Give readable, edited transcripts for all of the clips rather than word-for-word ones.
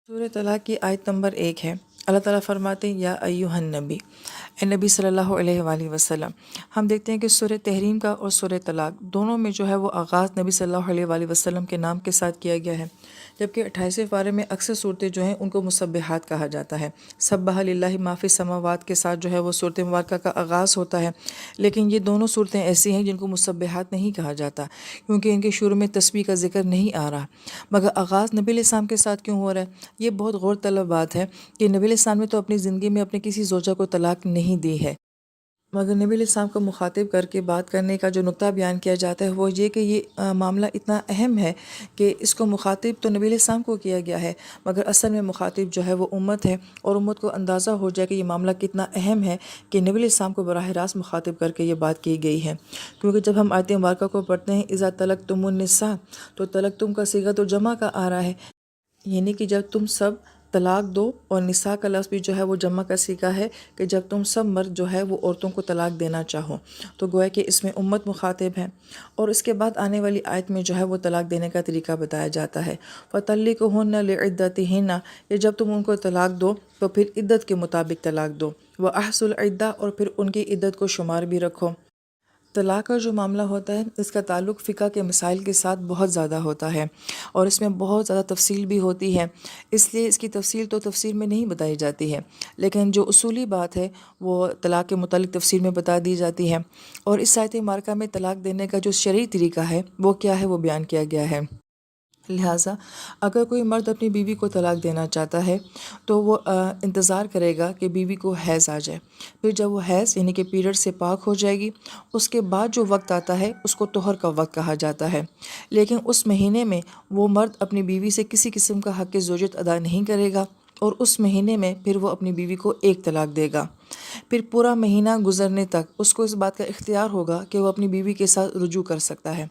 سورہ طلاق کی آیت نمبر 1 ہے۔ اللہ تعالیٰ فرماتے ہیں یا ایہا النبی، اے نبی صلی اللہ علیہ وآلہ وسلم۔ ہم دیکھتے ہیں کہ سورہ تحریم کا اور سورہ طلاق دونوں میں جو ہے وہ آغاز نبی صلی اللہ علیہ وآلہ وسلم کے نام کے ساتھ کیا گیا ہے، جبکہ 28ویں پارے میں اکثر صورتیں جو ہیں ان کو مسبحات کہا جاتا ہے۔ سبح للہ ما فی السماوات کے ساتھ جو ہے وہ صورت مبارکہ کا آغاز ہوتا ہے، لیکن یہ دونوں صورتیں ایسی ہیں جن کو مسبحات نہیں کہا جاتا، کیونکہ ان کے شروع میں تسبیح کا ذکر نہیں آ رہا، مگر آغاز نبی علیہ السلام کے ساتھ کیوں ہو رہا ہے؟ یہ بہت غور طلب بات ہے کہ نبی علیہ السلام نے تو اپنی زندگی میں اپنے کسی زوجہ کو طلاق نہیں دی ہے، مگر نبی علیہ السلام کو مخاطب کر کے بات کرنے کا جو نقطہ بیان کیا جاتا ہے وہ یہ کہ یہ معاملہ اتنا اہم ہے کہ اس کو مخاطب تو نبی علیہ السلام کو کیا گیا ہے، مگر اصل میں مخاطب جو ہے وہ امت ہے، اور امت کو اندازہ ہو جائے کہ یہ معاملہ کتنا اہم ہے کہ نبی علیہ السلام کو براہ راست مخاطب کر کے یہ بات کی گئی ہے۔ کیونکہ جب ہم آیت مبارکہ کو پڑھتے ہیں اذا طلقتم النساء، تو طلقتم کا صیغہ تو جمع کا آ رہا ہے، یعنی کہ جب تم سب طلاق دو، اور نساء کا لفظ بھی جو ہے وہ جمع کا صیغہ ہے کہ جب تم سب مرد جو ہے وہ عورتوں کو طلاق دینا چاہو، تو گویا کہ اس میں امت مخاطب ہے۔ اور اس کے بعد آنے والی آیت میں جو ہے وہ طلاق دینے کا طریقہ بتایا جاتا ہے، فَطَلِّقُوهُنَّ لِعِدَّتِهِنَّ، یہ جب تم ان کو طلاق دو تو پھر عدت کے مطابق طلاق دو، وَأَحْصُوا الْعِدَّةَ، اور پھر ان کی عدت کو شمار بھی رکھو۔ طلاق کا جو معاملہ ہوتا ہے اس کا تعلق فقہ کے مسائل کے ساتھ بہت زیادہ ہوتا ہے، اور اس میں بہت زیادہ تفصیل بھی ہوتی ہے، اس لیے اس کی تفصیل تو تفسیر میں نہیں بتائی جاتی ہے، لیکن جو اصولی بات ہے وہ طلاق کے متعلق تفسیر میں بتا دی جاتی ہے، اور اس آیت مبارکہ میں طلاق دینے کا جو شرعی طریقہ ہے وہ کیا ہے وہ بیان کیا گیا ہے۔ لہٰذا اگر کوئی مرد اپنی بیوی کو طلاق دینا چاہتا ہے تو وہ انتظار کرے گا کہ بیوی کو حیض آ جائے، پھر جب وہ حیض یعنی کہ پیریڈ سے پاک ہو جائے گی، اس کے بعد جو وقت آتا ہے اس کو طہر کا وقت کہا جاتا ہے، لیکن اس مہینے میں وہ مرد اپنی بیوی سے کسی قسم کا حق زوجت ادا نہیں کرے گا، اور اس مہینے میں پھر وہ اپنی بیوی کو ایک طلاق دے گا۔ پھر پورا مہینہ گزرنے تک اس کو اس بات کا اختیار ہوگا کہ وہ اپنی بیوی کے ساتھ رجوع کر سکتا ہے،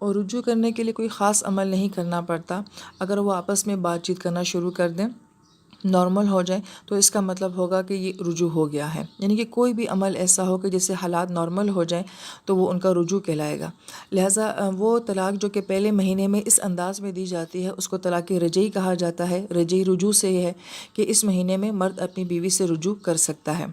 اور رجوع کرنے کے لیے کوئی خاص عمل نہیں کرنا پڑتا۔ اگر وہ آپس میں بات چیت کرنا شروع کر دیں، نارمل ہو جائیں، تو اس کا مطلب ہوگا کہ یہ رجوع ہو گیا ہے، یعنی کہ کوئی بھی عمل ایسا ہو کہ جس سے حالات نارمل ہو جائیں تو وہ ان کا رجوع کہلائے گا۔ لہٰذا وہ طلاق جو کہ پہلے مہینے میں اس انداز میں دی جاتی ہے اس کو طلاق رجعی کہا جاتا ہے۔ رجعی رجوع سے یہ ہے کہ اس مہینے میں مرد اپنی بیوی سے رجوع کر سکتا ہے،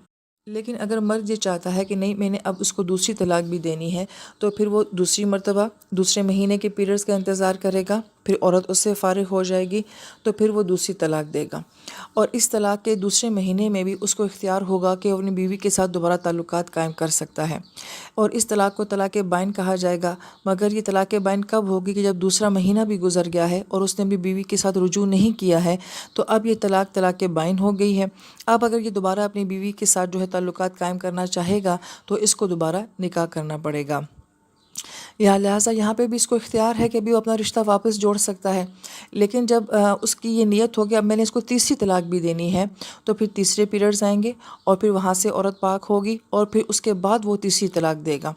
لیکن اگر مرد یہ چاہتا ہے کہ نہیں میں نے اب اس کو دوسری طلاق بھی دینی ہے، تو پھر وہ دوسری مرتبہ دوسرے مہینے کے پیریڈز کا انتظار کرے گا، پھر عورت اس سے فارغ ہو جائے گی تو پھر وہ دوسری طلاق دے گا، اور اس طلاق کے دوسرے مہینے میں بھی اس کو اختیار ہوگا کہ وہ اپنی بیوی کے ساتھ دوبارہ تعلقات قائم کر سکتا ہے، اور اس طلاق کو طلاق بائن کہا جائے گا۔ مگر یہ طلاق بائن کب ہوگی؟ کہ جب دوسرا مہینہ بھی گزر گیا ہے اور اس نے بھی بیوی کے ساتھ رجوع نہیں کیا ہے، تو اب یہ طلاق بائن ہو گئی ہے۔ اب اگر یہ دوبارہ اپنی بیوی کے ساتھ جو ہے تعلقات قائم کرنا چاہے گا تو اس کو دوبارہ نکاح کرنا پڑے گا، یا لہٰذا یہاں پہ بھی اس کو اختیار ہے کہ بھی وہ اپنا رشتہ واپس جوڑ سکتا ہے، لیکن جب اس کی یہ نیت ہوگی اب میں نے اس کو تیسری طلاق بھی دینی ہے، تو پھر تیسرے پیریڈز آئیں گے اور پھر وہاں سے عورت پاک ہوگی، اور پھر اس کے بعد وہ تیسری طلاق دے گا۔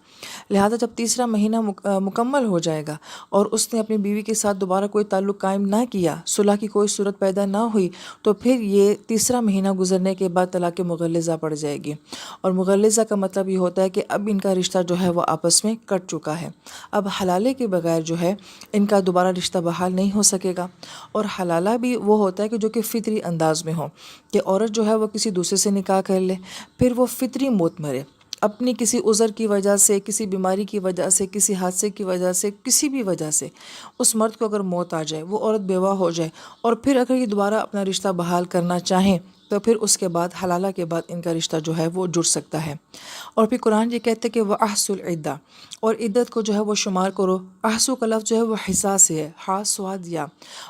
لہٰذا جب تیسرا مہینہ مکمل ہو جائے گا اور اس نے اپنی بیوی کے ساتھ دوبارہ کوئی تعلق قائم نہ کیا، صلح کی کوئی صورت پیدا نہ ہوئی، تو پھر یہ تیسرا مہینہ گزرنے کے بعد طلاق مغلظہ پڑ جائے گی، اور مغلظہ کا مطلب یہ ہوتا ہے کہ اب ان کا رشتہ جو ہے وہ آپس میں کٹ چکا ہے، اب حلالے کے بغیر جو ہے ان کا دوبارہ رشتہ بحال نہیں ہو سکے گا۔ اور حلالہ بھی وہ ہوتا ہے کہ جو کہ فطری انداز میں ہو، کہ عورت جو ہے وہ کسی دوسرے سے نکاح کر لے، پھر وہ فطری موت مرے، اپنی کسی عذر کی وجہ سے، کسی بیماری کی وجہ سے، کسی حادثے کی وجہ سے، کسی بھی وجہ سے اس مرد کو اگر موت آ جائے، وہ عورت بیوہ ہو جائے، اور پھر اگر یہ دوبارہ اپنا رشتہ بحال کرنا چاہیں تو پھر اس کے بعد حلالہ کے بعد ان کا رشتہ جو ہے وہ جڑ سکتا ہے۔ اور پھر قرآن یہ کہتے ہیں کہ وَأَحْصُوا الْعِدَّةَ، اور عدت کو جو ہے وہ شمار کرو۔ احسو کا لفظ جو ہے وہ حصا سے ہے، ہا سواد یا،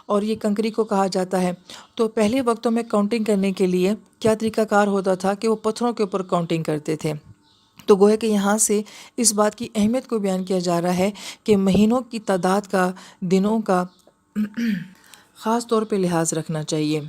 اور یہ کنکری کو کہا جاتا ہے۔ تو پہلے وقتوں میں کاؤنٹنگ کرنے کے لیے کیا طریقہ کار ہوتا تھا کہ وہ پتھروں کے اوپر کاؤنٹنگ کرتے تھے، تو گویا کہ یہاں سے اس بات کی اہمیت کو بیان کیا جا رہا ہے کہ مہینوں کی تعداد کا، دنوں کا خاص طور پہ لحاظ رکھنا چاہیے،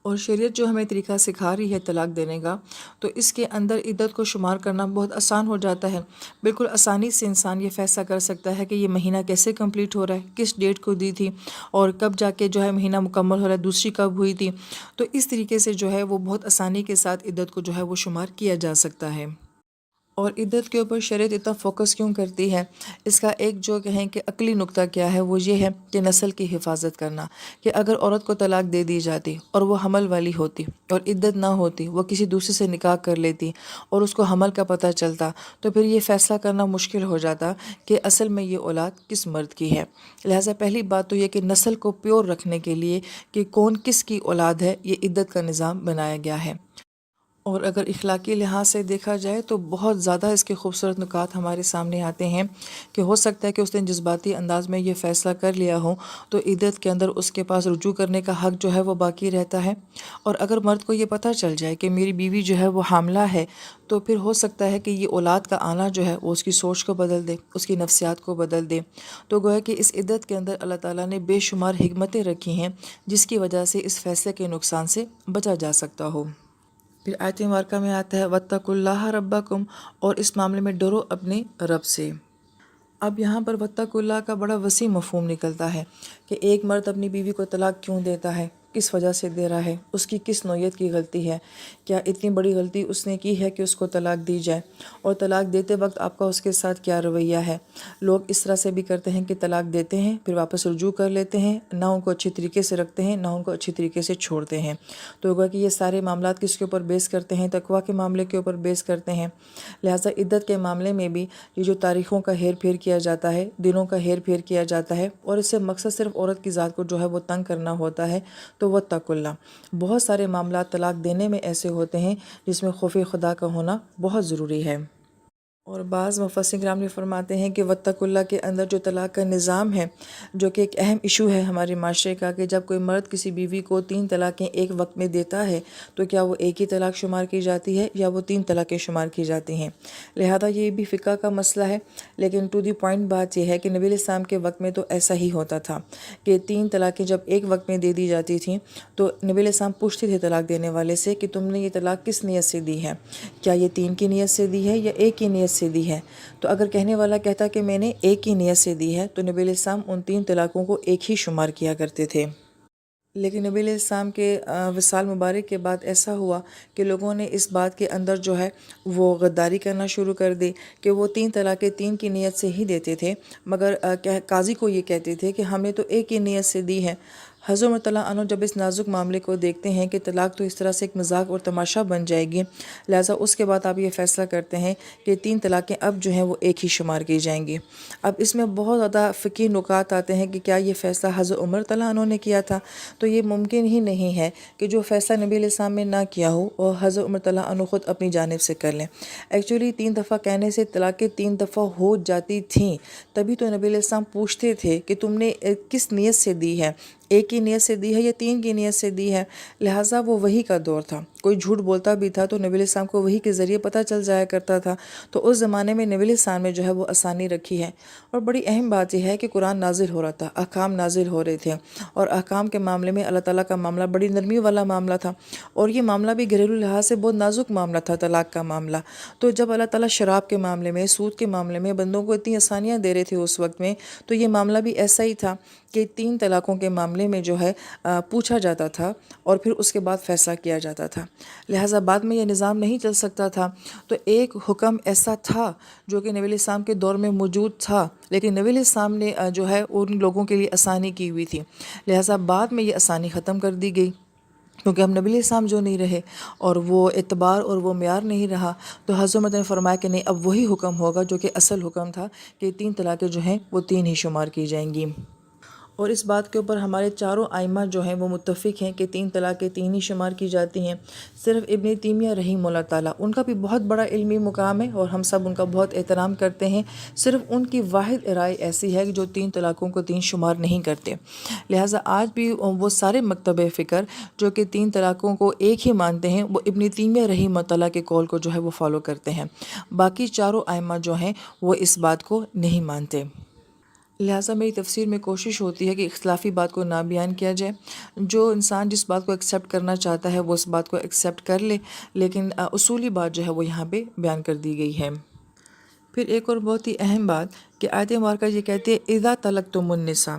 اور شریعت جو ہمیں طریقہ سکھا رہی ہے طلاق دینے کا، تو اس کے اندر عدت کو شمار کرنا بہت آسان ہو جاتا ہے۔ بالکل آسانی سے انسان یہ فیصلہ کر سکتا ہے کہ یہ مہینہ کیسے کمپلیٹ ہو رہا ہے، کس ڈیٹ کو دی تھی، اور کب جا کے جو ہے مہینہ مکمل ہو رہا ہے، دوسری کب ہوئی تھی، تو اس طریقے سے جو ہے وہ بہت آسانی کے ساتھ عدت کو جو ہے وہ شمار کیا جا سکتا ہے۔ اور عدت کے اوپر شریعت اتنا فوکس کیوں کرتی ہے؟ اس کا ایک جو کہیں کہ عقلی نقطہ کیا ہے وہ یہ ہے کہ نسل کی حفاظت کرنا، کہ اگر عورت کو طلاق دے دی جاتی اور وہ حمل والی ہوتی اور عدت نہ ہوتی، وہ کسی دوسرے سے نکاح کر لیتی اور اس کو حمل کا پتہ چلتا، تو پھر یہ فیصلہ کرنا مشکل ہو جاتا کہ اصل میں یہ اولاد کس مرد کی ہے۔ لہٰذا پہلی بات تو یہ کہ نسل کو پیور رکھنے کے لیے کہ کون کس کی اولاد ہے، یہ عدت کا نظام بنایا گیا ہے۔ اور اگر اخلاقی لحاظ سے دیکھا جائے تو بہت زیادہ اس کے خوبصورت نکات ہمارے سامنے آتے ہیں کہ ہو سکتا ہے کہ اس نے جذباتی انداز میں یہ فیصلہ کر لیا ہو تو عدت کے اندر اس کے پاس رجوع کرنے کا حق جو ہے وہ باقی رہتا ہے۔ اور اگر مرد کو یہ پتہ چل جائے کہ میری بیوی جو ہے وہ حاملہ ہے تو پھر ہو سکتا ہے کہ یہ اولاد کا آنا جو ہے وہ اس کی سوچ کو بدل دے، اس کی نفسیات کو بدل دے۔ تو گویا کہ اس عدت کے اندر اللہ تعالیٰ نے بے شمار حکمتیں رکھی ہیں جس کی وجہ سے اس فیصلے کے نقصان سے بچا جا سکتا ہو۔ پھر آیت مبارکہ میں آتا ہے وَاتَّقُوا اللَّهَ رَبَّكُمْ، اور اس معاملے میں ڈرو اپنے رب سے۔ اب یہاں پر وَاتَّقُوا اللَّهَ کا بڑا وسیع مفہوم نکلتا ہے کہ ایک مرد اپنی بیوی کو طلاق کیوں دیتا ہے، کس وجہ سے دے رہا ہے، اس کی کس نوعیت کی غلطی ہے، کیا اتنی بڑی غلطی اس نے کی ہے کہ اس کو طلاق دی جائے، اور طلاق دیتے وقت آپ کا اس کے ساتھ کیا رویہ ہے۔ لوگ اس طرح سے بھی کرتے ہیں کہ طلاق دیتے ہیں پھر واپس رجوع کر لیتے ہیں، نہ ان کو اچھی طریقے سے رکھتے ہیں نہ ان کو اچھی طریقے سے چھوڑتے ہیں۔ تو ہوگا کہ یہ سارے معاملات کس کے اوپر بیس کرتے ہیں، تقویٰ کے معاملے کے اوپر بیس کرتے ہیں۔ لہٰذا عدت کے معاملے میں بھی یہ جو تاریخوں کا ہیر پھیر کیا جاتا ہے، دنوں کا ہیر پھیر کیا جاتا ہے، اور اس سے مقصد صرف عورت کی ذات کو جو ہے وہ تنگ کرنا ہوتا ہے، تو واتقوا اللہ۔ بہت سارے معاملات طلاق دینے میں ایسے ہوتے ہیں جس میں خوف خدا کا ہونا بہت ضروری ہے۔ اور بعض مفسرین کرام نے فرماتے ہیں کہ واتقوا اللہ کے اندر جو طلاق کا نظام ہے، جو کہ ایک اہم ایشو ہے ہمارے معاشرے کا، کہ جب کوئی مرد کسی بیوی کو 3 طلاقیں ایک وقت میں دیتا ہے تو کیا وہ ایک ہی طلاق شمار کی جاتی ہے یا وہ 3 طلاقیں شمار کی جاتی ہیں۔ لہذا یہ بھی فقہ کا مسئلہ ہے، لیکن ٹو دی پوائنٹ بات یہ ہے کہ نبی علیہ السلام کے وقت میں تو ایسا ہی ہوتا تھا کہ 3 طلاقیں جب ایک وقت میں دے دی جاتی تھیں تو نبی علیہ السلام پوچھتے تھے طلاق دینے والے سے کہ تم نے یہ طلاق کس نیت سے دی ہے، کیا یہ 3 کی نیت سے دی ہے یا ایک کی نیت سے دی ہے؟ تو اگر کہنے والا کہتا کہ میں نے ایک ہی نیت سے دی ہے تو نبی علیہ السلام ان 3 طلاقوں کو ایک ہی شمار کیا کرتے تھے۔ لیکن نبی علیہ السلام کے وصال مبارک کے بعد ایسا ہوا کہ لوگوں نے اس بات کے اندر جو ہے وہ غداری کرنا شروع کر دی کہ وہ 3 طلاقیں 3 کی نیت سے ہی دیتے تھے، مگر قاضی کو یہ کہتے تھے کہ ہم نے تو ایک ہی نیت سے دی ہے۔ حضرت عمر رضی اللہ عنہ جب اس نازک معاملے کو دیکھتے ہیں کہ طلاق تو اس طرح سے ایک مذاق اور تماشا بن جائے گی، لہٰذا اس کے بعد آپ یہ فیصلہ کرتے ہیں کہ 3 طلاقیں اب جو ہیں وہ ایک ہی شمار کی جائیں گی۔ اب اس میں بہت زیادہ فقہی نکات آتے ہیں کہ کیا یہ فیصلہ حضرت عمر رضی اللہ عنہ نے کیا تھا؟ تو یہ ممکن ہی نہیں ہے کہ جو فیصلہ نبی علیہ السلام نے نہ کیا ہو اور حضرت عمر رضی اللہ عنہ خود اپنی جانب سے کر لیں۔ ایکچولی 3 دفعہ کہنے سے طلاقیں 3 دفعہ ہو جاتی تھیں، تبھی تو نبی علیہ السلام پوچھتے تھے کہ تم نے کس نیت سے دی ہے، ایک کی نیت سے دی ہے یا 3 کی نیت سے دی ہے۔ لہٰذا وہ وحی کا دور تھا، کوئی جھوٹ بولتا بھی تھا تو نبی علیہ السلام کو وحی کے ذریعے پتہ چل جایا کرتا تھا۔ تو اس زمانے میں نبی علیہ السلام نے جو ہے وہ آسانی رکھی ہے۔ اور بڑی اہم بات یہ ہے کہ قرآن نازل ہو رہا تھا، احکام نازل ہو رہے تھے، اور احکام کے معاملے میں اللہ تعالیٰ کا معاملہ بڑی نرمی والا معاملہ تھا، اور یہ معاملہ بھی گھریلو لحاظ سے بہت نازک معاملہ تھا، طلاق کا معاملہ۔ تو جب اللہ تعالیٰ شراب کے معاملے میں، سود کے معاملے میں بندوں کو اتنی آسانیاں دے رہے تھے اس وقت میں، تو یہ معاملہ بھی ایسا ہی تھا کہ 3 طلاقوں کے معاملے میں جو ہے پوچھا جاتا تھا اور پھر اس کے بعد فیصلہ کیا جاتا تھا۔ لہٰذا بعد میں یہ نظام نہیں چل سکتا تھا، تو ایک حکم ایسا تھا جو کہ نبی علیہ السلام کے دور میں موجود تھا، لیکن نبی علیہ السلام نے جو ہے ان لوگوں کے لیے آسانی کی ہوئی تھی، لہٰذا بعد میں یہ آسانی ختم کر دی گئی، کیونکہ ہم نبی علیہ السلام جو نہیں رہے اور وہ اعتبار اور وہ معیار نہیں رہا، تو حضرت عمر نے فرمایا کہ نہیں، اب وہی حکم ہوگا جو کہ اصل حکم تھا کہ 3 طلاقیں جو ہیں وہ 3 ہی شمار کی جائیں گی۔ اور اس بات کے اوپر ہمارے چاروں ائمہ جو ہیں وہ متفق ہیں کہ 3 طلاقیں 3 ہی شمار کی جاتی ہیں۔ صرف ابن تیمیہ رحمہ اللہ تعالیٰ، ان کا بھی بہت بڑا علمی مقام ہے اور ہم سب ان کا بہت احترام کرتے ہیں، صرف ان کی واحد رائے ایسی ہے کہ جو 3 طلاقوں کو 3 شمار نہیں کرتے۔ لہٰذا آج بھی وہ سارے مکتب فکر جو کہ 3 طلاقوں کو ایک ہی مانتے ہیں، وہ ابن تیمیہ رحمہ اللہ کے قول کو جو ہے وہ فالو کرتے ہیں، باقی چاروں ائمہ جو ہیں وہ اس بات کو نہیں مانتے۔ لہٰذا میری تفسیر میں کوشش ہوتی ہے کہ اختلافی بات کو نہ بیان کیا جائے، جو انسان جس بات کو ایکسیپٹ کرنا چاہتا ہے وہ اس بات کو ایکسیپٹ کر لے، لیکن اصولی بات جو ہے وہ یہاں پہ بیان کر دی گئی ہے۔ پھر ایک اور بہت ہی اہم بات کہ آیت مبارکہ یہ کہتی ہے اذا طلقتم النساء،